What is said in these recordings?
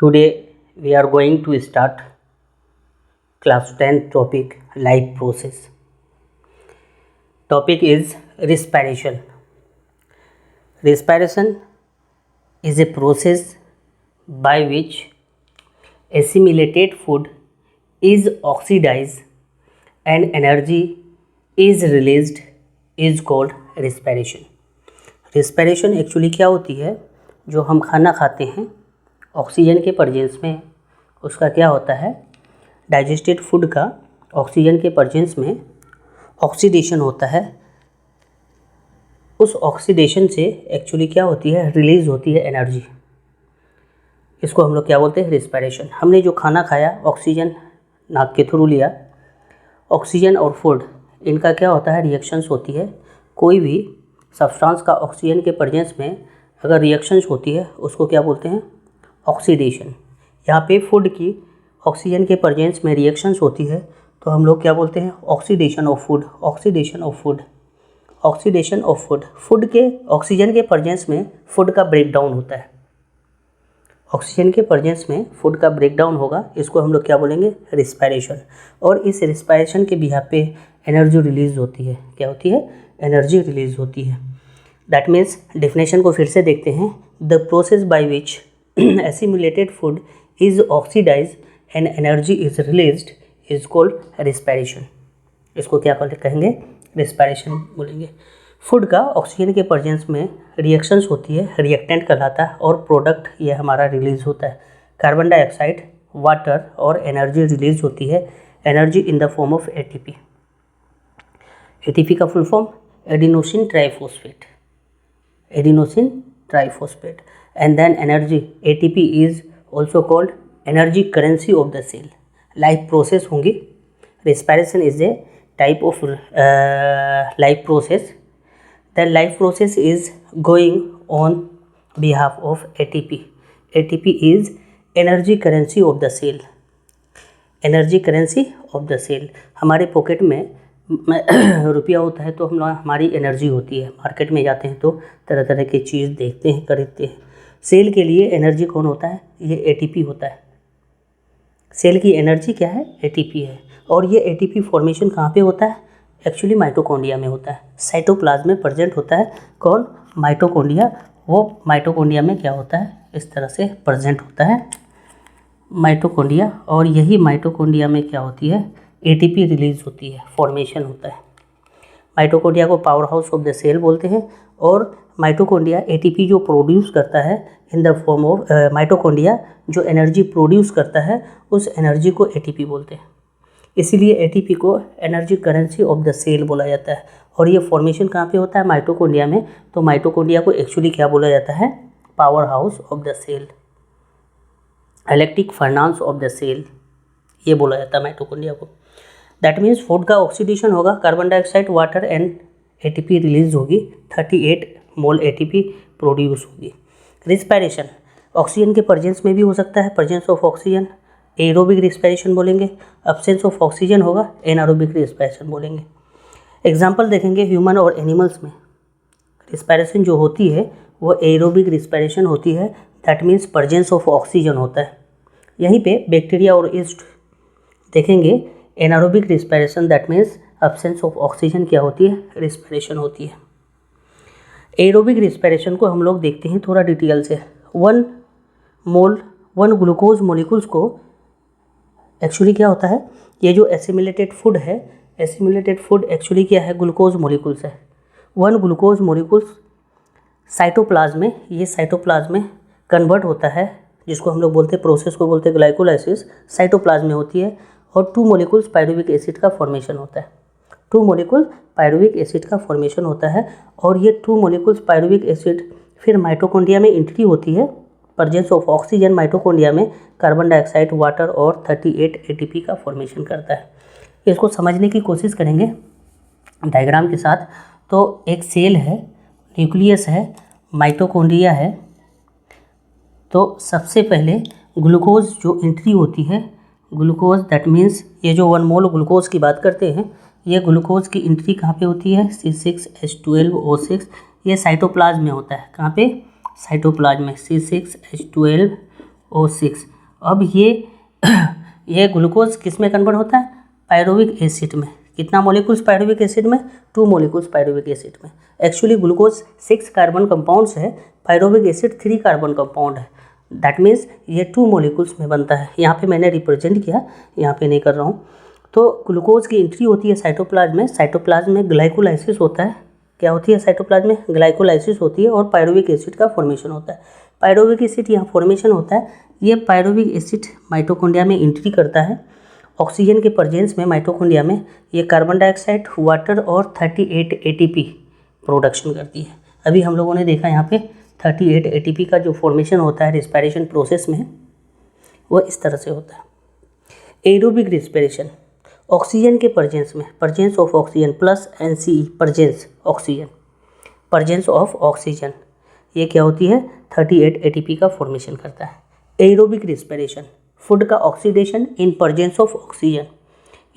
Today we are going to start class 10 topic life process. Topic is respiration. Respiration is a process by which assimilated food is oxidized and energy is released is called respiration. Respiration actually क्या होती है? जो हम खाना खाते हैं oxygen के presence में उसका क्या होता है, डाइजेस्टेड फूड का ऑक्सीजन के प्रेजेंस में ऑक्सीडेशन होता है। उस ऑक्सीडेशन से एक्चुअली क्या होती है, रिलीज़ होती है एनर्जी। इसको हम लोग क्या बोलते हैं, रिस्पायरेशन। हमने जो खाना खाया ऑक्सीजन नाक के थ्रू लिया, ऑक्सीजन और फूड इनका क्या होता है, रिएक्शंस होती है। कोई भी सब्सटेंस का ऑक्सीजन के प्रेजेंस में अगर रिएक्शंस होती है उसको क्या बोलते हैं, ऑक्सीडेशन। यहाँ पे फूड की ऑक्सीजन के प्रेजेंस में रिएक्शंस होती है तो हम लोग क्या बोलते हैं, oxidation of food. Oxidation of food, oxidation of food. Food के ऑक्सीजन के प्रेजेंस में फूड का ब्रेक डाउन होता है। ऑक्सीजन के प्रेजेंस में फूड का ब्रेक डाउन होगा, इसको हम लोग क्या बोलेंगे, रिस्पायरेशन। और इस रिस्पायरेशन के बिहाफ पे एनर्जी रिलीज़ होती है। क्या होती है, एनर्जी रिलीज़ होती है। दैट मीन्स डेफिनेशन को फिर से देखते हैं। The process by which assimilated food is oxidized and energy is released is called respiration. इसको क्या कहेंगे, रिस्पायरेशन बोलेंगे। फूड का ऑक्सीजन के प्रेजेंस में रिएक्शंस होती है, रिएक्टेंट कहलाता है, और प्रोडक्ट ये हमारा रिलीज़ होता है, कार्बन डाइऑक्साइड, वाटर, और एनर्जी रिलीज़ होती है। Energy in the form of ATP. ATP का full form adenosine triphosphate, adenosine triphosphate. And then energy, ATP is also called energy currency of the cell. Life process होंगी। Respiration is a type of life process. The life process is going on behalf of ATP. ATP is energy currency of the cell. Energy currency of the cell. हमारे pocket में रुपया होता है तो हमारी energy होती है। मार्केट में जाते हैं तो तरह तरह की चीज़ देखते हैं, खरीदते हैं। सेल के लिए एनर्जी कौन होता है, ये एटीपी होता है। सेल की एनर्जी क्या है, एटीपी है। और ये एटीपी फॉर्मेशन कहाँ पे होता है, एक्चुअली माइटोकॉन्ड्रिया में होता है। साइटोप्लाज्म में प्रेजेंट होता है कौन, माइटोकॉन्ड्रिया। वो माइटोकॉन्ड्रिया में क्या होता है, इस तरह से प्रेजेंट होता है माइटोकॉन्ड्रिया। और यही माइटोकॉन्ड्रिया में क्या होती है, एटीपी रिलीज़ होती है, फॉर्मेशन होता है। माइटोकॉन्ड्रिया को power house of the cell बोलते हैं। और माइटोकॉन्ड्रिया एटीपी जो प्रोड्यूस करता है in the form of, mitochondria जो एनर्जी प्रोड्यूस करता है उस एनर्जी को एटीपी बोलते हैं। इसीलिए एटीपी को energy currency of the cell बोला जाता है। और ये फॉर्मेशन कहाँ पे होता है, माइटोकॉन्ड्रिया में। तो माइटोकॉन्ड्रिया को एक्चुअली क्या बोला जाता है, power house of the cell, electric furnace of the cell, ये बोला जाता है माइटोकॉन्ड्रिया को। दैट मीन्स फूड का ऑक्सीडेशन होगा, carbon dioxide, water and ATP release होगी, 38 मोल एटीपी प्रोड्यूस होगी। रिस्पायरेशन ऑक्सीजन के प्रेजेंस में भी हो सकता है, presence of oxygen aerobic respiration बोलेंगे। एब्सेंस ऑफ ऑक्सीजन होगा एनारोबिक रिस्पायरेशन बोलेंगे। एग्जाम्पल देखेंगे ह्यूमन और एनिमल्स में रिस्पायरेशन जो होती है वो एरोबिक रिस्पायरेशन होती है। That means presence of oxygen होता है। यहीं पे बैक्टीरिया और ईस्ट देखेंगे anaerobic respiration, that means absence of oxygen क्या होती है, रिस्पायरेशन होती है। एरोबिक रिस्पायरेशन को हम लोग देखते हैं थोड़ा डिटेल से। 1 ग्लूकोज मोलिकुल्स को एक्चुअली क्या होता है, ये जो एसिमिलेटेड फूड है, एसिमिलेटेड फूड एक्चुअली क्या है, ग्लूकोज मोलिकुल्स है। 1 ग्लूकोज मोलिकुल्स साइटोप्लाज्म में, ये साइटोप्लाज्म में कन्वर्ट होता है, जिसको हम लोग बोलते हैं, प्रोसेस को बोलते हैं ग्लाइकोलाइसिस, साइटोप्लाज्म में होती है। और 2 मोलिकुल्स पायरुविक एसिड का फॉर्मेशन होता है। 2 मोलिकुल पायरुविक एसिड का फॉर्मेशन होता है। और ये 2 मोलिकुल्स पायरुविक एसिड फिर माइटोकॉन्ड्रिया में एंट्री होती है, प्रेजेंस ऑफ ऑक्सीजन माइटोकॉन्ड्रिया में, कार्बन डाइऑक्साइड, वाटर और 38 एटीपी का फॉर्मेशन करता है। इसको समझने की कोशिश करेंगे डायग्राम के साथ। तो एक सेल है, न्यूक्लियस है, माइटोकॉन्ड्रिया है। तो सबसे पहले ग्लूकोज जो एंट्री होती है, ग्लूकोज दैट मीन्स ये जो 1 मोल ग्लूकोज की बात करते हैं, ये ग्लूकोज की एंट्री कहाँ पे होती है, C6H12O6। ये साइटोप्लाज्म में होता है, कहाँ पे, साइटोप्लाज्म में, C6H12 O6। अब ये ग्लूकोज किस में कन्वर्ट होता है? पायरुविक एसिड में। कितना मॉलिक्यूल्स पायरुविक एसिड में? 2 मॉलिक्यूल्स पायरुविक एसिड में। एक्चुअली ग्लूकोज 6 कार्बन कंपाउंड्स है, पायरुविक एसिड 3 कार्बन कंपाउंड है। दैट मीन्स ये 2 मॉलिक्यूल्स में बनता है। यहाँ पे मैंने रिप्रेजेंट किया, यहाँ पे नहीं कर रहा हूँ। तो ग्लूकोज की एंट्री होती है साइटोप्लाज्म में। साइटोप्लाज्म में ग्लाइकोलाइसिस होता है। क्या होती है साइटोप्लाज्म में? ग्लाइकोलाइसिस होती है और पायरुविक एसिड का फॉर्मेशन होता है। पायरुविक एसिड यहाँ फॉर्मेशन होता है। ये पायरुविक एसिड माइटोकॉन्ड्रिया में एंट्री करता है। ऑक्सीजन के प्रेजेंस में माइटोकॉन्ड्रिया में ये कार्बन डाइऑक्साइड, वाटर और 38 एटीपी प्रोडक्शन करती है। अभी हम लोगों ने देखा यहाँ पे 38 एटीपी का जो फॉर्मेशन होता है रिस्पायरेशन प्रोसेस में, वो इस तरह से होता है। एरोबिक रिस्पिरेशन, ऑक्सीजन के प्रेजेंस में, presence of oxygen plus NCE, presence oxygen, presence of oxygen, ये क्या होती है? 38 एटीपी का फॉर्मेशन करता है। एरोबिक रिस्पिरेशन, फूड का oxidation in presence of oxygen,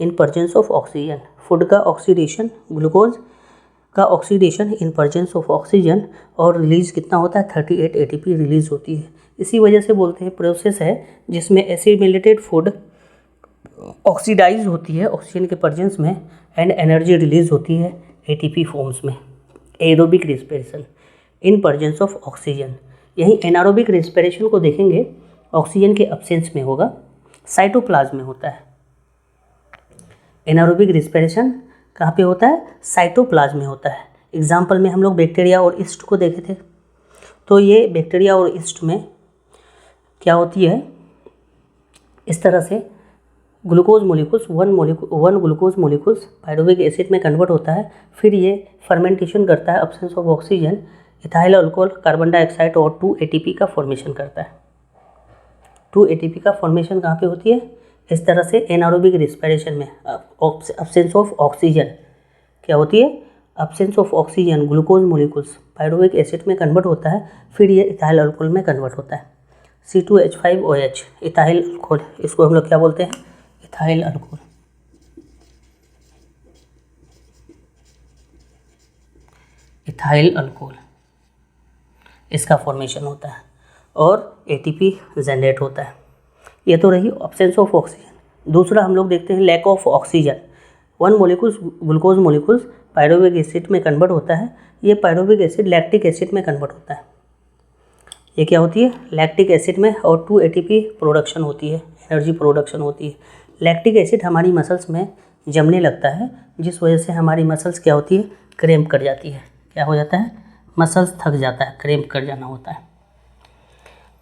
in presence of oxygen, food का ऑक्सीडेशन, ग्लूकोज का oxidation in presence of oxygen, और रिलीज कितना होता है? 38 एटीपी रिलीज होती है। इसी वजह से बोलते हैं प्रोसेस है जिसमें एसिमिलेटेड फूड ऑक्सीडाइज होती है ऑक्सीजन के प्रेजेंस में एंड एनर्जी रिलीज होती है एटीपी फॉर्म्स में। Aerobic respiration in presence of oxygen. यही एनारोबिक रिस्पिरेशन को देखेंगे, ऑक्सीजन के एब्सेंस में होगा, साइटोप्लाज्म में होता है। एनारोबिक रिस्पिरेशन कहाँ पे होता है? साइटोप्लाज्म में होता है। एग्जाम्पल में हम लोग बैक्टीरिया और ईस्ट को देखे थे। तो ये बैक्टीरिया और ईस्ट में क्या होती है? इस तरह से glucose molecules, one glucose molecules pyruvic acid में कन्वर्ट होता है। फिर ये फर्मेंटेशन करता है, absence of oxygen, ethyl alcohol, carbon dioxide और 2 एटीपी का फॉर्मेशन करता है। 2 एटीपी का फॉर्मेशन कहाँ पे होती है? इस तरह से एनारोबिक रिस्पिरेशन में। एब्सेंस ऑफ ऑक्सीजन क्या होती है? Absence of oxygen, glucose molecules pyruvic acid में कन्वर्ट होता है। फिर ये इथाइल अल्कोहल में कन्वर्ट होता है। C2H5OH, इथाइल अल्कोहल, इसको हम लोग क्या बोलते हैं? Ethyl alcohol. इथाइल अल्कोहल, इसका फॉर्मेशन होता है और एटीपी जनरेट होता है। ये तो रही एब्सेंस ऑफ ऑक्सीजन। दूसरा हम लोग देखते हैं lack of oxygen. One molecules glucose molecules pyruvic acid में कन्वर्ट होता है। ये पायरुविक एसिड लैक्टिक एसिड में कन्वर्ट होता है। ये क्या होती है? लैक्टिक एसिड में, और 2 एटीपी प्रोडक्शन होती है, एनर्जी प्रोडक्शन होती है। लैक्टिक एसिड हमारी मसल्स में जमने लगता है, जिस वजह से हमारी मसल्स क्या होती है? क्रैम्प कर जाती है। क्या हो जाता है? मसल्स थक जाता है, क्रैम्प कर जाना होता है।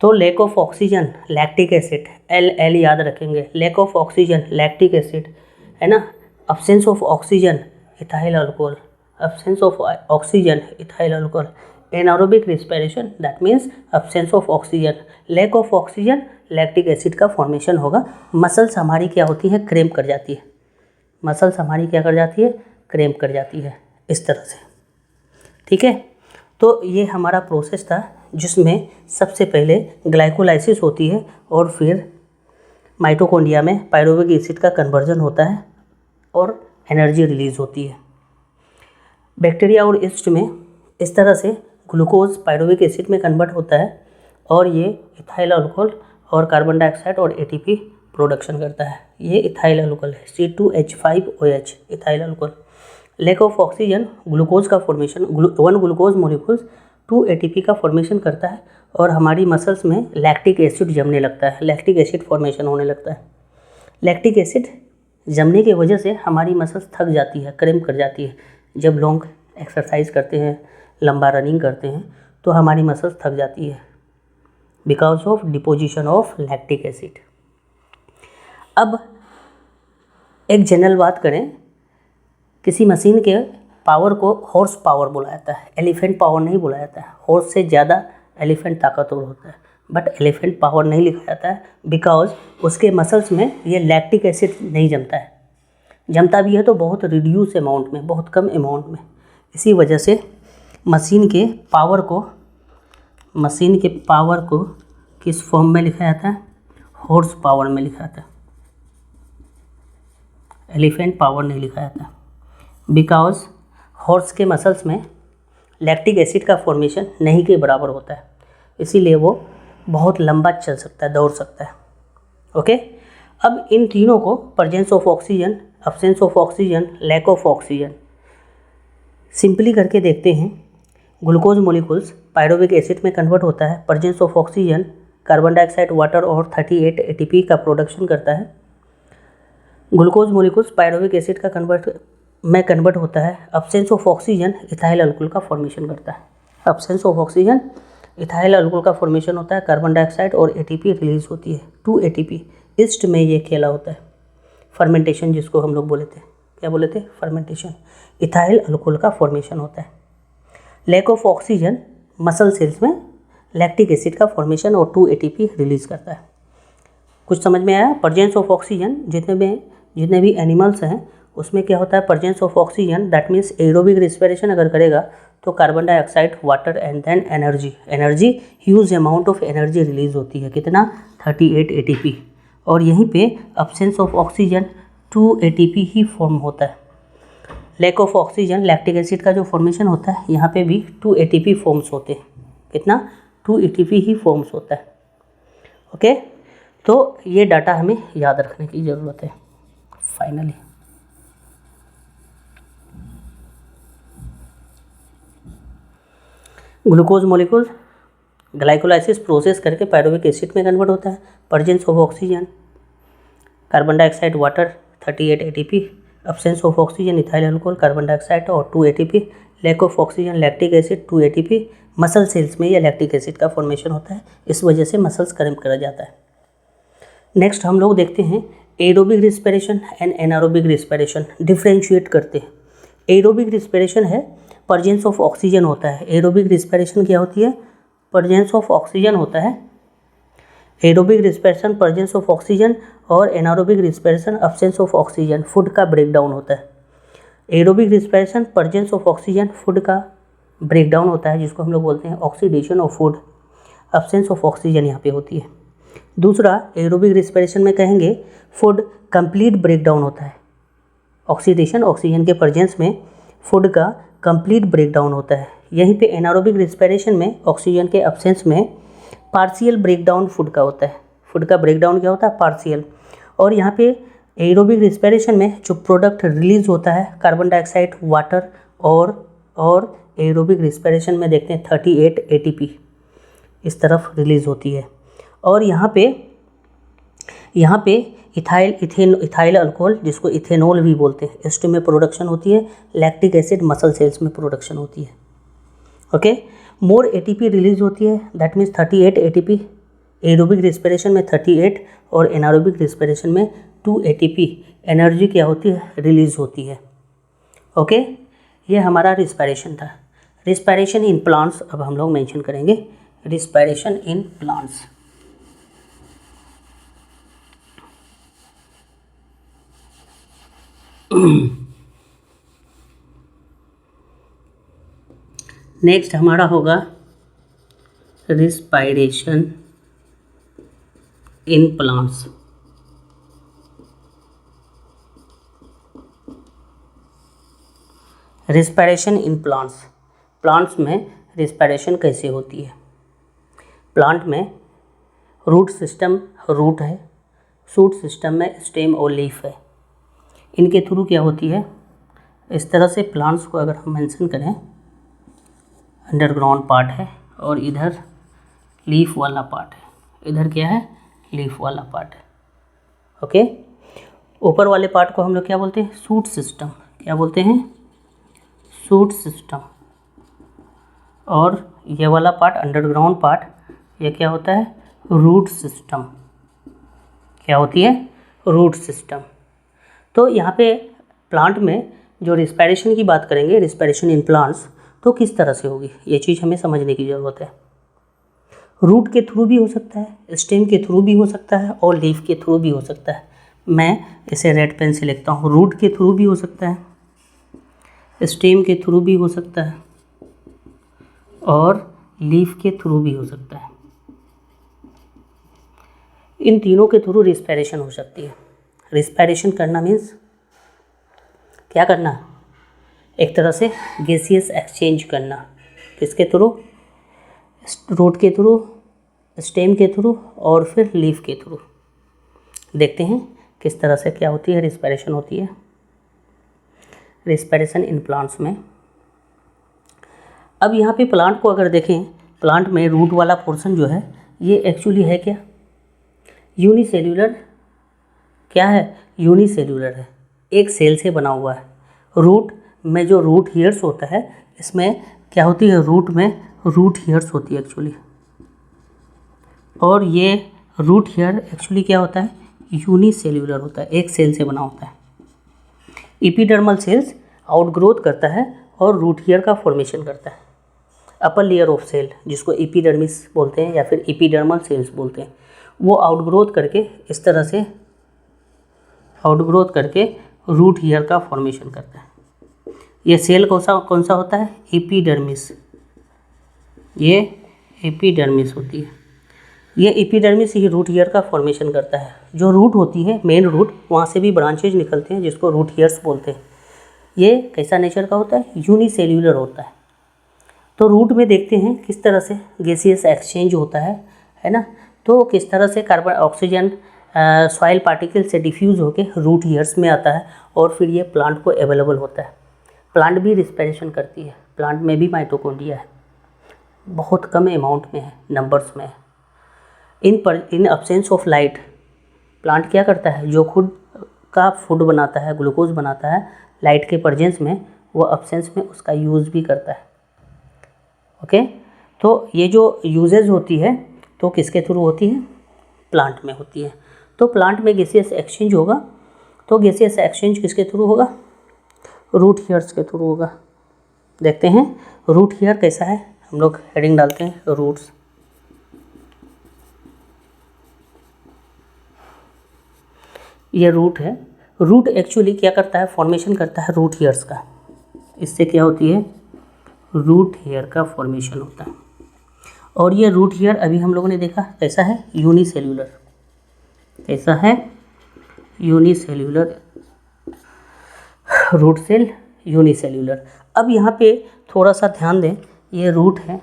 तो lack of oxygen, lactic acid, L याद रखेंगे। Lack of oxygen, lactic acid, है ना। Absence of oxygen, ethyl alcohol, absence of oxygen, ethyl alcohol. Anaerobic respiration, that means absence of oxygen. Lack of oxygen, lactic acid का formation होगा। Muscles हमारी क्या होती है? क्रैम्प कर जाती है। मसल्स हमारी क्या कर जाती है? क्रैम्प कर जाती है, इस तरह से। ठीक है, तो ये हमारा प्रोसेस था जिसमें सबसे पहले ग्लाइकोलाइसिस होती है और फिर माइटोकॉन्ड्रिया में पायरुविक एसिड का कन्वर्जन होता है और एनर्जी रिलीज होती है। बैक्टीरिया और ईस्ट में इस तरह से ग्लूकोज पायरुविक एसिड में कन्वर्ट होता है और ये इथाइल अल्कोहल और कार्बन डाइऑक्साइड और एटीपी प्रोडक्शन करता है। ये इथाइल अल्कोहल है, C2H5OH, ethyl alcohol. Lack of oxygen, glucose का formation, one glucose molecules 2 ATP का फॉर्मेशन करता है और हमारी मसल्स में लैक्टिक एसिड जमने लगता है, लैक्टिक एसिड फॉर्मेशन होने लगता है। लैक्टिक एसिड जमने की वजह से हमारी मसल्स थक जाती है, क्रैम्प कर जाती है। जब लॉन्ग एक्सरसाइज करते हैं, लंबा रनिंग करते हैं, तो हमारी मसल्स थक जाती है because of deposition of lactic acid. अब एक जनरल बात करें, किसी मशीन के पावर को हॉर्स पावर बोला जाता है, एलिफेंट पावर नहीं बोला जाता है। हॉर्स से ज़्यादा एलिफेंट ताकतवर होता है, बट एलिफेंट पावर नहीं लिखा जाता है बिकॉज उसके मसल्स में ये लैक्टिक एसिड नहीं जमता है। जमता भी है तो बहुत रिड्यूस अमाउंट में, बहुत कम अमाउंट में। इसी वजह से मशीन के पावर को किस फॉर्म में लिखा जाता है? हॉर्स पावर में लिखा जाता है, एलिफेंट पावर नहीं लिखा जाता बिकॉज हॉर्स के मसल्स में लैक्टिक एसिड का फॉर्मेशन नहीं के बराबर होता है, इसीलिए वो बहुत लंबा चल सकता है, दौड़ सकता है। ओके, अब इन तीनों को presence of oxygen, absence of oxygen, lack of oxygen simply करके देखते हैं। ग्लूकोज मॉलिक्यूल्स पायरुविक एसिड में कन्वर्ट होता है, presence of oxygen carbon dioxide, water और 38 एटीपी का प्रोडक्शन करता है। ग्लूकोज मॉलिक्यूल्स पायरुविक एसिड का कन्वर्ट होता है, absence of oxygen ethyl alcohol का फॉर्मेशन करता है। Absence of oxygen ethyl alcohol का फॉर्मेशन होता है, कार्बन डाइऑक्साइड और एटीपी रिलीज होती है, 2 एटीपी। ईस्ट में ये खेला होता है, फर्मेंटेशन जिसको हम लोग बोले थे, क्या बोले थे, फर्मेंटेशन। इथाइल अल्कोहल का फॉर्मेशन होता है। Lack of oxygen muscle cells में लैक्टिक एसिड का फॉर्मेशन और 2 एटीपी रिलीज करता है। कुछ समझ में आया? प्रेजेंस ऑफ ऑक्सीजन जितने भी एनिमल्स हैं उसमें क्या होता है, presence of oxygen that means aerobic respiration अगर करेगा तो carbon dioxide, water and then energy huge amount of energy release होती है। कितना? 38 एटीपी। और यहीं पे एब्सेंस ऑफ ऑक्सीजन 2 एटीपी ही फॉर्म होता है। Lack of oxygen lactic acid का जो फॉर्मेशन होता है यहाँ पे भी 2 एटीपी फॉर्म्स होते हैं। कितना? 2 एटीपी ही फॉर्म्स होता है। ओके, तो ये डाटा हमें याद रखने की ज़रूरत है। Finally glucose molecule glycolysis process करके पायरुविक एसिड में कन्वर्ट होता है, presence of oxygen carbon dioxide, water 38 ATP, absence of oxygen ethyl alcohol, carbon dioxide और 2 ATP, lack of oxygen lactic acid 2 ATP. Muscle cells में यह lactic acid का formation होता है, इस वजह से मसल्स क्रैम्प करा जाता है। नेक्स्ट हम लोग देखते हैं aerobic respiration and anaerobic respiration, differentiate करते हैं। एरोबिक रिस्पिरेशन है प्रेजेंस ऑफ ऑक्सीजन होता है। एरोबिक रिस्पिरेशन क्या होती है? प्रेजेंस ऑफ ऑक्सीजन होता है। Aerobic respiration presence of oxygen और anaerobic respiration absence of oxygen, food का ब्रेकडाउन होता है। Aerobic respiration presence of oxygen, food का ब्रेकडाउन होता है जिसको हम लोग बोलते हैं oxidation of food, absence of oxygen यहाँ पे होती है। दूसरा एरोबिक रिस्पिरेशन में कहेंगे फूड कंप्लीट ब्रेकडाउन होता है। ऑक्सीडेशन ऑक्सीजन के प्रेजेंस में फूड का कंप्लीट ब्रेकडाउन होता है। यहीं पे एनारोबिक रिस्पिरेशन में ऑक्सीजन के एब्सेंस में पार्शियल ब्रेकडाउन फूड का होता है। फूड का ब्रेकडाउन क्या होता है? पार्शियल। और यहाँ पे एरोबिक रिस्पिरेशन में जो प्रोडक्ट रिलीज होता है कार्बन डाइऑक्साइड, वाटर और एरोबिक रिस्पिरेशन में देखते हैं 38 एटीपी इस तरफ रिलीज होती है। और यहाँ पे इथाइल अल्कोहल जिसको इथेनॉल भी बोलते हैं, एस्ट में प्रोडक्शन होती है। लैक्टिक एसिड मसल सेल्स में प्रोडक्शन होती है। ओके, मोर एटीपी रिलीज होती है, that means 38 ATP. Aerobic respiration में 38 और एनारोबिक रिस्पिरेशन में 2 एटीपी एनर्जी क्या होती है? रिलीज होती है। ओके, ये हमारा रिस्पिरेशन था। रिस्पिरेशन इन प्लांट्स अब हम लोग मेंशन करेंगे। रिस्पिरेशन इन प्लांट्स, नेक्स्ट हमारा होगा respiration in plants. Respiration in plants, plants में रिस्पिरेशन कैसे होती है? प्लांट में रूट सिस्टम, रूट है, शूट सिस्टम में स्टेम और लीफ है। इनके थ्रू क्या होती है? इस तरह से प्लांट्स को अगर हम मेंशन करें, अंडरग्राउंड पार्ट है और इधर लीफ वाला पार्ट है। इधर क्या है? लीफ वाला पार्ट है। ओके, ऊपर वाले पार्ट को हम लोग क्या बोलते हैं? Shoot system. क्या बोलते हैं? Shoot system. और ये वाला पार्ट अंडरग्राउंड पार्ट, ये क्या होता है? Root system. क्या होती है? Root system. तो यहाँ पे प्लांट में जो रिस्पिरेशन की बात करेंगे, रिस्पिरेशन इन प्लांट्स, तो किस तरह से होगी ये चीज़ हमें समझने की ज़रूरत है। रूट के थ्रू भी हो सकता है, स्टेम के थ्रू भी हो सकता है और लीफ के थ्रू भी हो सकता है। मैं इसे रेड पेन से लिखता हूँ। रूट के थ्रू भी हो सकता है, स्टेम के थ्रू भी हो सकता है और लीफ के थ्रू भी हो सकता है। इन तीनों के थ्रू रिस्पिरेशन हो सकती है। रिस्पिरेशन करना मीन्स क्या करना? एक तरह से गैसियस एक्सचेंज करना। किसके थ्रू? रूट के थ्रू, स्टेम के थ्रू और फिर लीफ के थ्रू। देखते हैं किस तरह से क्या होती है, रिस्पायरेशन होती है, रिस्पायरेशन इन प्लांट्स में। अब यहाँ पे प्लांट को अगर देखें, प्लांट में रूट वाला पोर्शन जो है ये एक्चुअली है क्या, यूनिसेल्यूलर। क्या है, यूनिसेल्यूलर है, एक सेल से बना हुआ है। रूट में जो रूट हेयर्स होता है, इसमें क्या होती है, रूट में रूट हेयर्स होती है एक्चुअली। और ये रूट हेयर एक्चुअली क्या होता है, यूनिसेल्यूलर होता है, एक सेल से बना होता है। एपिडर्मल सेल्स आउटग्रोथ करता है और रूट हेयर का फॉर्मेशन करता है। अपर लेयर ऑफ सेल, जिसको एपिडर्मिस बोलते हैं या फिर एपिडर्मल सेल्स बोलते हैं, वो आउटग्रोथ करके इस तरह से आउटग्रोथ करके रूट हेयर का फॉर्मेशन करता है। ये सेल कौन सा होता है, एपिडर्मिस। ये एपिडर्मिस होती है, ये एपिडर्मिस ही रूट हेयर का फॉर्मेशन करता है। जो रूट होती है, मेन रूट, वहाँ से भी ब्रांचेज निकलते हैं जिसको रूट हेयर्स बोलते हैं। ये कैसा नेचर का होता है, यूनिसेल्यूलर होता है। तो रूट में देखते हैं किस तरह से गैसियस एक्सचेंज होता है ना। तो किस तरह से कार्बन ऑक्सीजन सॉइल पार्टिकल से डिफ्यूज़ होकर रूट हेयर्स में आता है और फिर ये प्लांट को अवेलेबल होता है। प्लांट भी रिस्पायरेशन करती है, प्लांट में भी माइटोकॉन्ड्रिया है, बहुत कम अमाउंट में है, नंबर्स में है। इन अब्सेंस ऑफ लाइट प्लांट क्या करता है, जो खुद का फूड बनाता है, ग्लूकोज बनाता है, लाइट के प्रेजेंस में, वो अब्सेंस में उसका यूज़ भी करता है। ओके, तो ये जो यूजेज होती है तो किसके थ्रू होती है, प्लांट में होती है। तो प्लांट में गैसियस एक्सचेंज होगा, तो गैसियस एक्सचेंज किसके थ्रू होगा, रूट हेयर्स के थ्रू होगा। देखते हैं रूट हेयर कैसा है, हम लोग हेडिंग डालते हैं रूट्स। ये रूट है, रूट एक्चुअली क्या करता है, फॉर्मेशन करता है रूट हेयर्स का। इससे क्या होती है, रूट हेयर का फॉर्मेशन होता है। और ये रूट हेयर अभी हम लोगों ने देखा कैसा है, यूनिसेल्यूलर। कैसा है, यूनिसेल्यूलर रूट सेल, यूनिसेल्यूलर। अब यहाँ पे थोड़ा सा ध्यान दें, ये रूट है,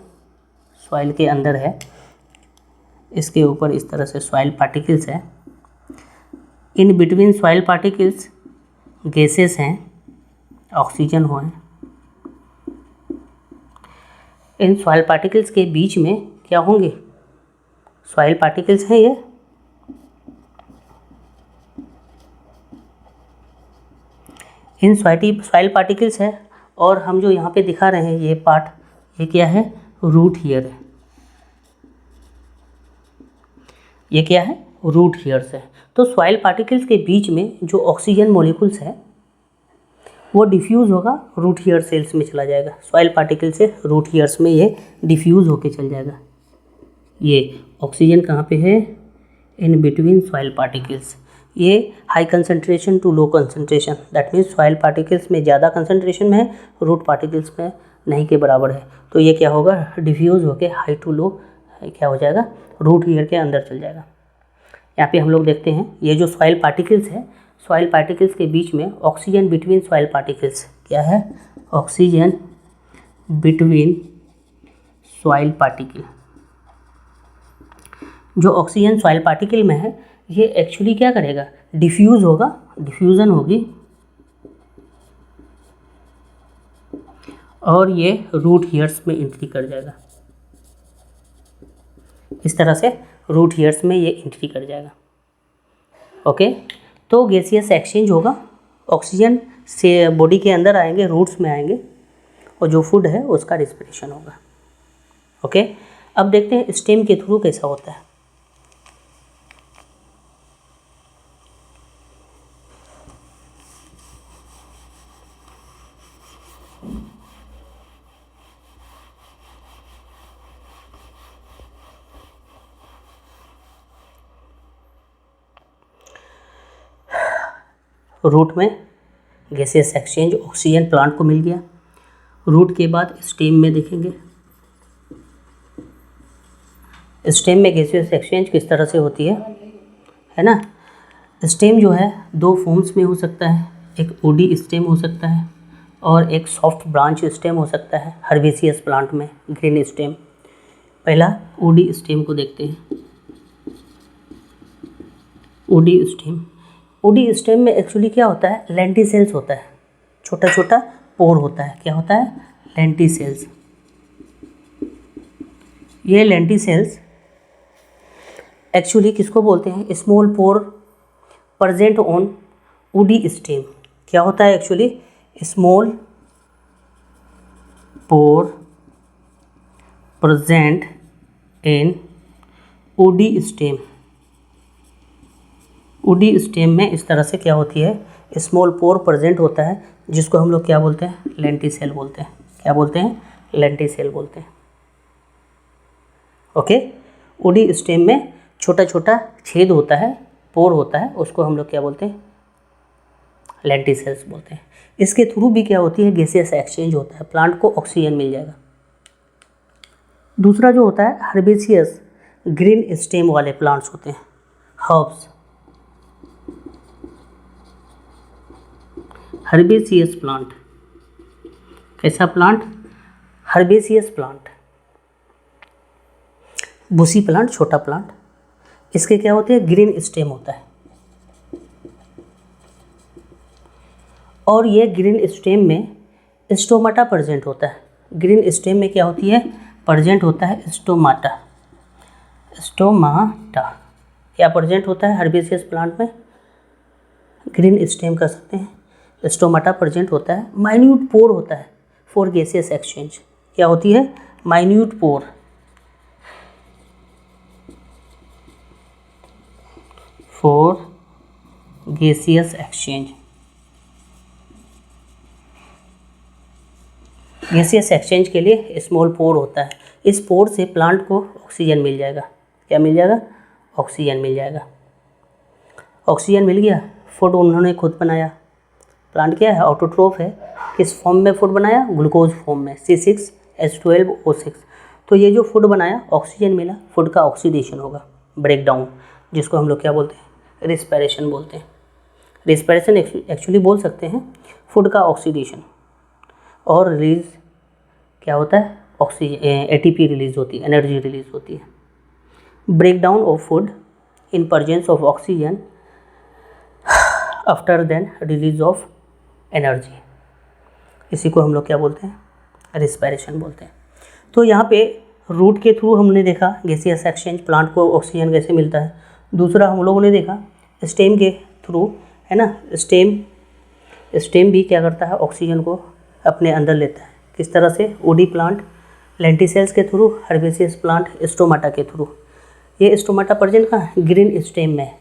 सॉइल के अंदर है, इसके ऊपर इस तरह से सॉइल पार्टिकल्स है। In between soil particles gases हैं, ऑक्सीजन हो है। इन सॉइल पार्टिकल्स के बीच में क्या होंगे, सॉइल पार्टिकल्स हैं, ये इन सॉइल पार्टिकल्स है। और हम जो यहाँ पे दिखा रहे हैं ये पार्ट, ये क्या है, रूट हेयर है। ये क्या है, रूट हेयर्स है। तो सॉइल पार्टिकल्स के बीच में जो ऑक्सीजन मॉलिक्यूल्स है वो डिफ्यूज़ होगा, रूट हेयर सेल्स में चला जाएगा। सॉइल पार्टिकल से रूट हेयर्स में ये डिफ्यूज़ होके चल जाएगा। ये ऑक्सीजन कहाँ पे है, इन बिटवीन सॉइल पार्टिकल्स। ये high concentration to low concentration, that means soil particles में ज़्यादा कंसंट्रेशन में है, रूट पार्टिकल्स में नहीं के बराबर है। तो ये क्या होगा, डिफ्यूज़ होके हाई टू लो क्या हो जाएगा, रूट हेयर के अंदर चल जाएगा। यहाँ पे हम लोग देखते हैं ये जो सॉइल पार्टिकल्स है, सॉइल पार्टिकल्स के बीच में ऑक्सीजन बिटवीन सॉइल पार्टिकल्स, क्या है, ऑक्सीजन बिटवीन सॉइल पार्टिकल। जो ऑक्सीजन सॉइल पार्टिकल में है ये एक्चुअली क्या करेगा, डिफ्यूज़ होगा, डिफ्यूज़न होगी, और ये रूट हेयर्स में एंट्री कर जाएगा। इस तरह से रूट हेयर्स में ये एंट्री कर जाएगा। ओके, तो गैसियस एक्सचेंज होगा, ऑक्सीजन से बॉडी के अंदर आएंगे, रूट्स में आएंगे, और जो फूड है उसका रिस्पिरेशन होगा। ओके, अब देखते हैं स्टेम के थ्रू कैसा होता है। रूट में गैसियस एक्सचेंज, ऑक्सीजन प्लांट को मिल गया। रूट के बाद स्टेम में देखेंगे, स्टेम में गैसियस एक्सचेंज किस तरह से होती है ना। स्टेम जो है दो फॉर्म्स में हो सकता है, एक वुडी स्टेम हो सकता है और एक सॉफ्ट ब्रांच स्टेम हो सकता है। हर्बेसियस प्लांट में ग्रीन स्टेम, पहला ओडी स्टेम को देखते हैं। ओडी स्टेम, ओडी स्टेम में एक्चुअली क्या होता है, लेंटिसेल्स होता है, छोटा छोटा पोर होता है। क्या होता है, लेंटिसेल्स। ये लेंटिसेल्स एक्चुअली किसको बोलते हैं, small pore present on woody stem. क्या होता है actually, small pore present in woody stem. Woody stem में इस तरह से क्या होती है, स्मॉल पोर प्रेजेंट होता है, जिसको हम लोग क्या बोलते हैं, लेंटिसेल बोलते हैं। क्या बोलते हैं, लेंटिसेल बोलते हैं। ओके, ओडी स्टेम में छोटा छोटा छेद होता है, पोर होता है, उसको हम लोग क्या बोलते हैं, लेंटिसेल्स बोलते हैं। इसके थ्रू भी क्या होती है, गैसियस एक्सचेंज होता है, प्लांट को ऑक्सीजन मिल जाएगा। दूसरा जो होता है, हर्बेसियस ग्रीन स्टेम वाले प्लांट्स होते हैं, हर्ब्स। हर्बेसियस प्लांट, कैसा प्लांट, हर्बेसियस प्लांट, बुशी प्लांट, छोटा प्लांट। इसके क्या होते हैं, ग्रीन स्टेम होता है, और ये ग्रीन स्टेम में स्टोमाटा प्रेजेंट होता है। ग्रीन स्टेम में क्या होती है, प्रेजेंट होता है स्टोमाटा। स्टोमाटा क्या प्रेजेंट होता है हर्बेसियस प्लांट में, ग्रीन स्टेम कर सकते हैं, स्टोमाटा प्रेजेंट होता है। माइन्यूट पोर होता है फॉर गैसियस एक्सचेंज। क्या होती है, minute pore for gaseous exchange. Gaseous exchange के लिए स्मॉल पोर होता है। इस पोर से प्लांट को ऑक्सीजन मिल जाएगा। क्या मिल जाएगा, ऑक्सीजन मिल जाएगा। ऑक्सीजन मिल गया, फूड उन्होंने खुद बनाया। प्लांट क्या है, ऑटोट्रोफ है। किस फॉर्म में फूड बनाया, ग्लूकोज फॉर्म में, C6H12O6। तो ये जो फूड बनाया, ऑक्सीजन मिला, फूड का ऑक्सीडेशन होगा, ब्रेक डाउन, जिसको हम लोग क्या बोलते हैं, रिस्पिरेशन बोलते हैं। रिस्पिरेशन एक्चुअली बोल सकते हैं फूड का ऑक्सीडेशन। और रिलीज क्या होता है, ऑक्सीजन, ATP रिलीज होती है, एनर्जी रिलीज होती है। Break down of food in presence of oxygen after then release of energy, इसी को हम लोग क्या बोलते हैं, रिस्पिरेशन बोलते हैं। तो यहाँ पे रूट के थ्रू हमने देखा गैसियस एक्सचेंज, प्लांट को ऑक्सीजन कैसे मिलता है। दूसरा हम लोगों ने देखा स्टेम के थ्रू, है ना, स्टेम भी क्या करता है, ऑक्सीजन को अपने अंदर लेता है। किस तरह से, ओडी प्लांट लेंटिसेल्स के थ्रू, हर्बेसियस प्लांट स्टोमाटा के थ्रू। ये स्टोमाटा प्रेजेंट कहाँ है, ग्रीन स्टेम में।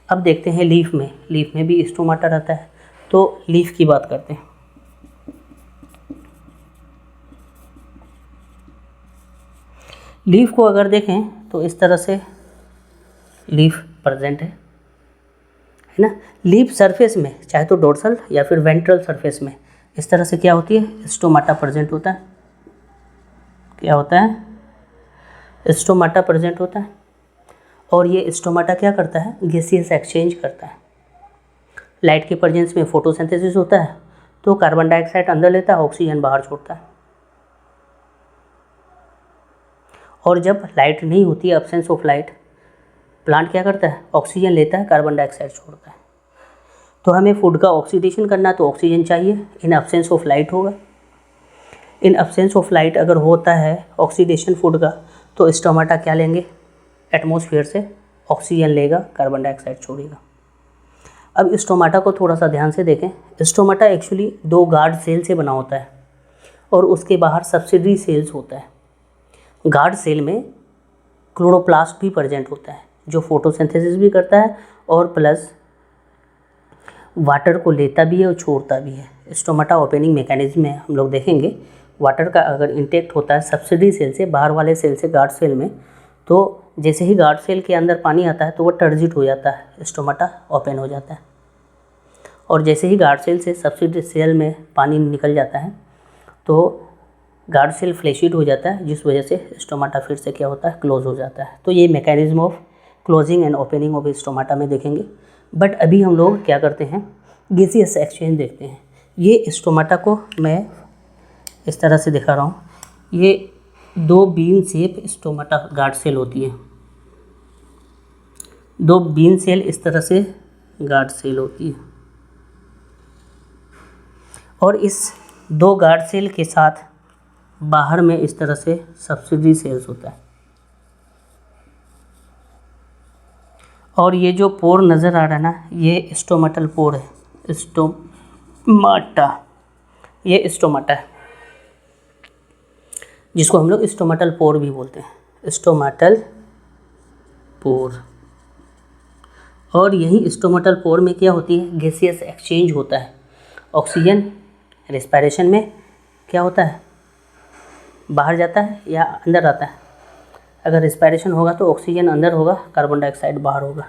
अब देखते हैं लीफ में, लीफ में भी स्टोमाटा रहता है। तो लीफ की बात करते हैं। लीफ को अगर देखें तो इस तरह से लीफ प्रेजेंट है ना। लीफ सरफेस में, चाहे तो डोर्सल या फिर वेंट्रल सरफेस में, इस तरह से क्या होती है, स्टोमाटा प्रेजेंट होता है। क्या होता है, स्टोमाटा प्रेजेंट होता है। और ये स्टोमाटा क्या करता है, गैसियस एक्सचेंज करता है। लाइट के प्रेजेंस में फोटोसिंथेसिस होता है, तो कार्बन डाइऑक्साइड अंदर लेता है, ऑक्सीजन बाहर छोड़ता है। और जब लाइट नहीं होती है, एब्सेंस ऑफ लाइट, प्लांट क्या करता है, ऑक्सीजन लेता है, कार्बन डाइऑक्साइड छोड़ता है। तो हमें फूड का ऑक्सीडेशन करना है तो ऑक्सीजन चाहिए, इन एब्सेंस ऑफ लाइट होगा। इन एब्सेंस ऑफ लाइट अगर होता है ऑक्सीडेशन फूड का, तो स्टोमाटा क्या लेंगे, एटमॉस्फेयर से ऑक्सीजन लेगा, कार्बन डाइऑक्साइड छोड़ेगा। अब स्टोमाटा को थोड़ा सा ध्यान से देखें। स्टोमाटा एक्चुअली 2 गार्ड सेल से बना होता है, और उसके बाहर सब्सिडरी सेल्स होता है। गार्ड सेल में क्लोरोप्लास्ट भी प्रेजेंट होता है, जो फोटोसिंथेसिस भी करता है और प्लस वाटर को लेता भी है और छोड़ता भी है। स्टोमाटा ओपनिंग मैकेनिज्म में हम लोग देखेंगे, वाटर का अगर इंटेक्ट होता है सब्सिडरी सेल से, बाहर वाले सेल से, गार्ड सेल में, तो जैसे ही गार्ड सेल के अंदर पानी आता है तो वो टर्जिट हो जाता है, स्टोमाटा ओपन हो जाता है। और जैसे ही गार्ड सेल से सब्सिडरी सेल में पानी निकल जाता है तो गार्ड सेल फ्लैशिड हो जाता है, जिस वजह से स्टोमाटा फिर से क्या होता है, क्लोज हो जाता है। तो ये mechanism of closing and opening of stomata में देखेंगे। बट अभी हम लोग क्या करते हैं, गैसियस एक्सचेंज देखते हैं। ये स्टोमाटा को मैं इस तरह से दिखा रहा हूँ। ये दो bean shape stomata guard cell होती है, दो बीन सेल इस तरह से गार्ड सेल होती है, और इस दो गार्ड सेल के साथ बाहर में इस तरह से सब्सिडरी सेल्स होता है। और ये जो पोर नज़र आ रहा है ना, ये स्टोमेटल पोर है, स्टोमाटा, ये स्टोमाटा है, जिसको हम लोग स्टोमेटल पोर भी बोलते हैं, स्टोमेटल पोर। और यही स्टोमेटल पोर में क्या होती है, गैसियस एक्सचेंज होता है। ऑक्सीजन रिस्पायरेशन में क्या होता है, बाहर जाता है या अंदर आता है। अगर रिस्पायरेशन होगा तो ऑक्सीजन अंदर होगा, कार्बन डाइऑक्साइड बाहर होगा।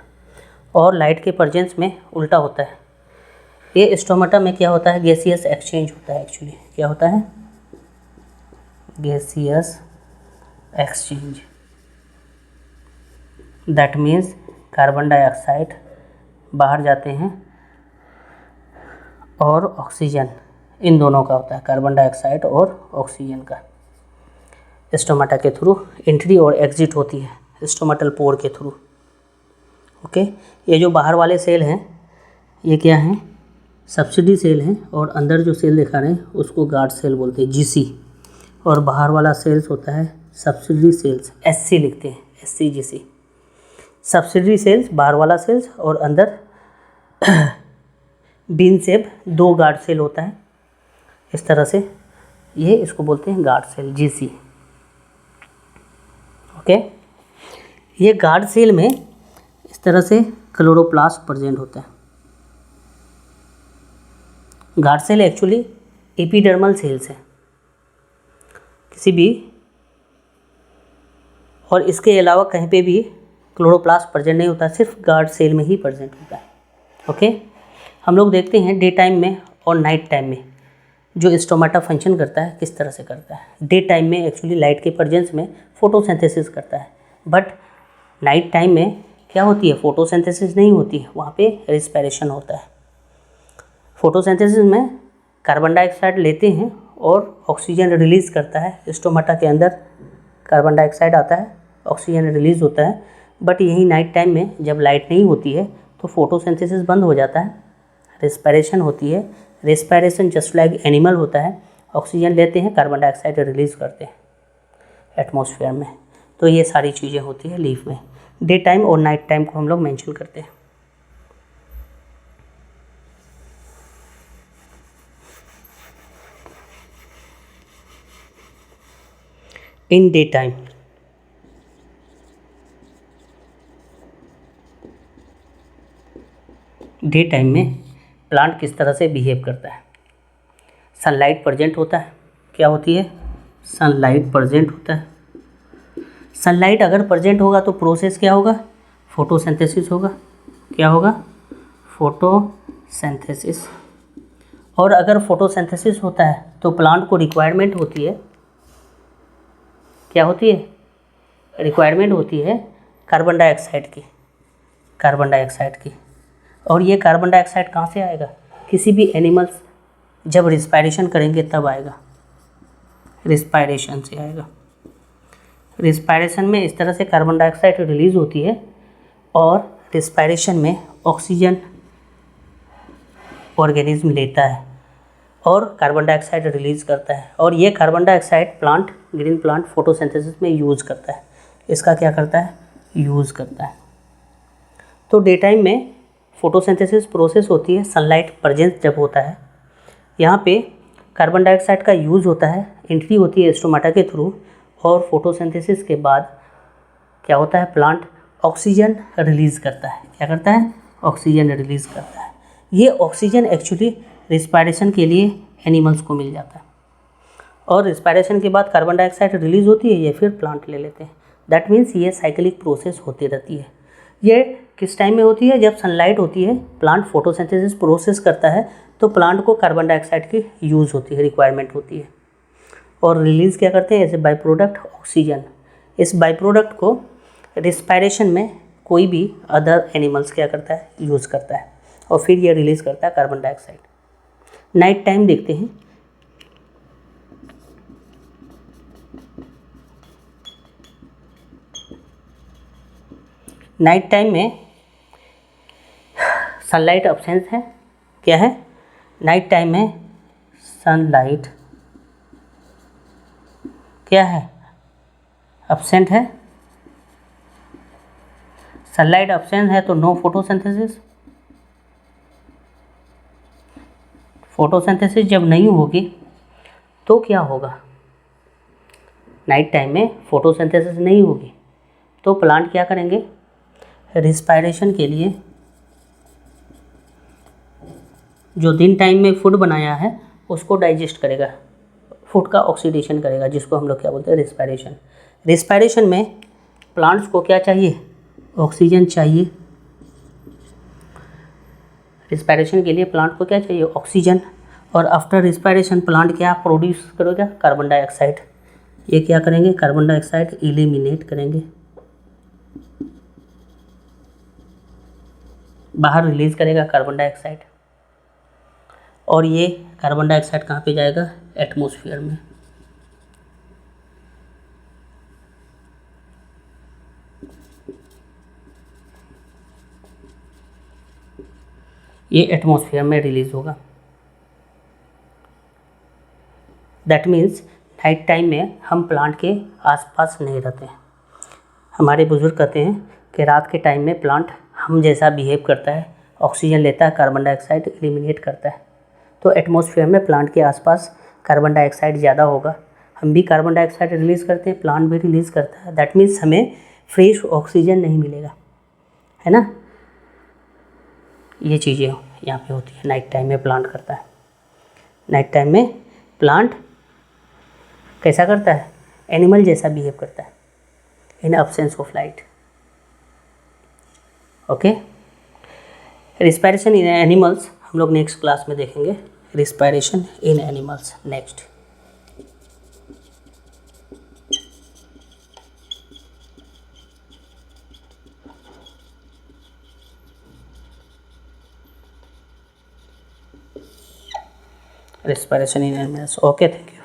और लाइट के प्रेजेंस में उल्टा होता है। ये स्टोमाटा में क्या होता है, गैसियस एक्सचेंज होता है। एक्चुअली क्या होता है, gaseous exchange. That means carbon dioxide बाहर जाते हैं और ऑक्सीजन, इन दोनों का होता है, कार्बन डाइऑक्साइड और ऑक्सीजन का। स्टोमाटा के थ्रू एंट्री और एग्जिट होती है, स्टोमेटल पोर के थ्रू। ओके, ये जो बाहर वाले सेल हैं ये क्या हैं, सब्सिडी सेल हैं, और अंदर जो सेल दिखा रहे हैं उसको गार्ड सेल बोलते हैं, जीसी। और बाहर वाला सेल्स होता है सब्सिडी सेल्स, एससी लिखते हैं, एससी जीसी। सब्सिडी सेल्स बाहर वाला सेल्स, और अंदर बीन शेप दो गार्ड सेल होता है इस तरह से, ये इसको बोलते हैं गार्ड सेल, जीसी। ओके, ये गार्ड सेल में इस तरह से क्लोरोप्लास्ट प्रेजेंट होता है। Guard cell actually epidermal cells है किसी भी, और इसके अलावा कहीं पे भी क्लोरोप्लास्ट प्रेजेंट नहीं होता, सिर्फ गार्ड सेल में ही प्रेजेंट होता है। ओके, हम लोग देखते हैं डे टाइम में और नाइट टाइम में जो स्टोमाटा फंक्शन करता है किस तरह से करता है। डे टाइम में एक्चुअली लाइट के प्रेजेंस में फोटोसिंथेसिस करता है, बट नाइट टाइम में क्या होती है, फोटोसिंथेसिस नहीं होती है, वहाँ पे रिस्पायरेशन होता है। फोटोसिंथेसिस में कार्बन डाइऑक्साइड लेते हैं और ऑक्सीजन रिलीज़ करता है। स्टोमाटा के अंदर कार्बन डाइऑक्साइड आता है, ऑक्सीजन रिलीज़ होता है। बट यही नाइट टाइम में जब लाइट नहीं होती है तो फोटोसिंथेसिस बंद हो जाता है, रिस्पायरेशन होती है। रिस्पायरेशन जस्ट लाइक एनिमल होता है, ऑक्सीजन लेते हैं, कार्बन डाइऑक्साइड रिलीज़ करते हैं एटमॉस्फेयर में। तो ये सारी चीज़ें होती है लीफ में। डे टाइम और नाइट टाइम को हम लोग मेंशन करते हैं। इन डे टाइम में प्लांट किस तरह से बिहेव करता है। सनलाइट प्रेजेंट होता है, क्या होती है, सनलाइट प्रेजेंट होता है। सनलाइट अगर प्रेजेंट होगा तो प्रोसेस क्या होगा, फोटोसिंथेसिस होगा। क्या होगा, फोटोसिंथेसिस। और अगर फोटोसिंथेसिस होता है तो प्लांट को रिक्वायरमेंट होती है, क्या होती है, रिक्वायरमेंट होती है कार्बन डाइऑक्साइड की, कार्बन डाइऑक्साइड की। और ये कार्बन डाइऑक्साइड कहाँ से आएगा, किसी भी एनिमल्स जब रिस्पायरेशन करेंगे तब आएगा, रिस्पायरेशन से आएगा। रिस्पायरेशन में इस तरह से कार्बन डाइऑक्साइड रिलीज़ होती है, और रिस्पायरेशन में ऑक्सीजन ऑर्गेनिज्म लेता है और कार्बन डाइऑक्साइड रिलीज़ करता है। और ये carbon dioxide plant, green plant photosynthesis में यूज़ करता है। इसका क्या करता है, यूज़ करता है। तो डे टाइम में फोटोसिंथेसिस प्रोसेस होती है, सनलाइट प्रेजेंस जब होता है, यहाँ पे कार्बन डाइऑक्साइड का यूज़ होता है, एंट्री होती है स्टोमाटा के थ्रू, और फोटोसिंथेसिस के बाद क्या होता है, प्लांट ऑक्सीजन रिलीज़ करता है। क्या करता है, ऑक्सीजन रिलीज़ करता है। ये ऑक्सीजन एक्चुअली रिस्पायरेशन के लिए एनिमल्स को मिल जाता है, और रिस्पायरेशन के बाद कार्बन डाइऑक्साइड रिलीज़ होती है, ये फिर प्लांट ले लेते हैं। दैट मीन्स ये साइक्लिक प्रोसेस होती रहती है। ये किस टाइम में होती है, जब सनलाइट होती है, प्लांट फोटोसिंथेसिस प्रोसेस करता है, तो प्लांट को कार्बन डाइऑक्साइड की यूज़ होती है, रिक्वायरमेंट होती है। और रिलीज़ क्या करते हैं, as a by product oxygen. इस बाई प्रोडक्ट को रिस्पायरेशन में कोई भी अदर एनिमल्स क्या करता है, यूज़ करता है, और फिर ये रिलीज़ करता है कार्बन डाइऑक्साइड। नाइट टाइम देखते हैं, नाइट टाइम में सनलाइट अब्सेंस है, क्या है, नाइट टाइम में सनलाइट क्या है, अब्सेंट है। सनलाइट अब्सेंट है तो नो फोटोसिंथेसिस। फोटोसिंथेसिस जब नहीं होगी तो क्या होगा, नाइट टाइम में फोटोसिंथेसिस नहीं होगी तो प्लांट क्या करेंगे, रिस्पायरेशन के लिए जो दिन टाइम में फूड बनाया है उसको डाइजेस्ट करेगा, फूड का ऑक्सीडेशन करेगा, जिसको हम लोग क्या बोलते हैं, रिस्पायरेशन। रिस्पायरेशन में प्लांट्स को क्या चाहिए, ऑक्सीजन चाहिए। रिस्पायरेशन के लिए प्लांट को क्या चाहिए, ऑक्सीजन। और आफ्टर रिस्पायरेशन प्लांट क्या प्रोड्यूस करेगा, कार्बन डाइऑक्साइड। ये क्या करेंगे, कार्बन डाइऑक्साइड एलिमिनेट करेंगे, बाहर रिलीज करेगा कार्बन डाइऑक्साइड। और ये कार्बन डाइऑक्साइड कहाँ पे जाएगा, एटमॉस्फेयर में। ये एटमॉस्फेयर में रिलीज होगा। दैट मीन्स नाइट टाइम में हम प्लांट के आसपास नहीं रहते हैं। हमारे बुजुर्ग कहते हैं कि रात के टाइम में प्लांट हम जैसा बिहेव करता है, ऑक्सीजन लेता है, कार्बन डाइऑक्साइड एलिमिनेट करता है। तो एटमॉस्फेयर में प्लांट के आसपास कार्बन डाइऑक्साइड ज़्यादा होगा। हम भी कार्बन डाइऑक्साइड रिलीज़ करते हैं, प्लांट भी रिलीज़ करता है। दैट मीन्स हमें फ्रेश ऑक्सीजन नहीं मिलेगा, है ना। ये चीज़ें यहाँ पे होती है, नाइट टाइम में प्लांट करता है। नाइट टाइम में प्लांट कैसा करता है, एनिमल जैसा बिहेव करता है इन absence of light. Okay, respiration in animals हम लोग नेक्स्ट क्लास में देखेंगे। Respiration in animals next. respiration in animals. Okay, thank you.